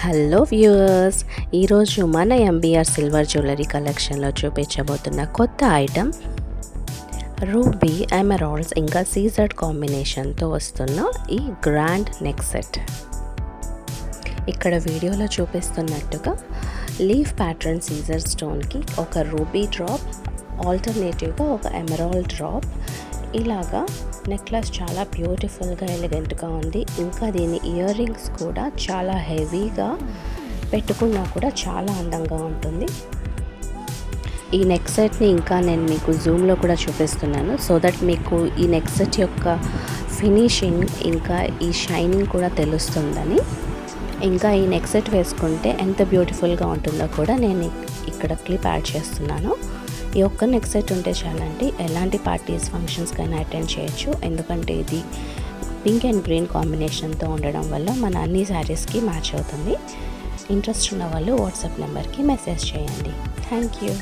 Hello viewers, ఈరోజు మన MBR silver jewellery కలెక్షన్లో చూపించబోతున్న కొత్త ఐటెం రూబీ ఎమరాల్డ్స్ ఇంకా సీజర్డ్ కాంబినేషన్తో వస్తున్న ఈ గ్రాండ్ నెక్ సెట్. ఇక్కడ వీడియోలో చూపిస్తున్నట్టుగా లీఫ్ ప్యాటర్న్ సీజర్ స్టోన్కి ఒక రూబీ డ్రాప్, ఆల్టర్నేటివ్గా ఒక ఎమరాల్డ్ డ్రాప్, ఇలాగా నెక్లెస్ చాలా బ్యూటిఫుల్గా ఎలిగెంట్గా ఉంది. ఇంకా దీని ఇయర్ రింగ్స్ కూడా చాలా హెవీగా పెట్టుకున్నా కూడా చాలా అందంగా ఉంటుంది. ఈ నెక్ సెట్ని ఇంకా నేను మీకు జూమ్లో కూడా చూపిస్తున్నాను, సో దట్ మీకు ఈ నెక్ సెట్ యొక్క ఫినిషింగ్ ఇంకా ఈ షైనింగ్ కూడా తెలుస్తుందని. ఇంకా ఈ నెక్ సెట్ వేసుకుంటే ఎంత బ్యూటిఫుల్గా ఉంటుందో కూడా నేను ఇక్కడ క్లిప్ యాడ్ చేస్తున్నాను. ఈ ఒక్క నెక్ సెట్ ఉంటే చాలండి, ఎలాంటి పార్టీస్ ఫంక్షన్స్కైనా అటెండ్ చేయొచ్చు. ఎందుకంటే ఇది పింక్ అండ్ గ్రీన్ కాంబినేషన్తో ఉండడం వల్ల మన అన్ని శారీస్కి మ్యాచ్ అవుతుంది. ఇంట్రెస్ట్ ఉన్న వాళ్ళు వాట్సాప్ నెంబర్కి మెసేజ్ చేయండి. Thank you.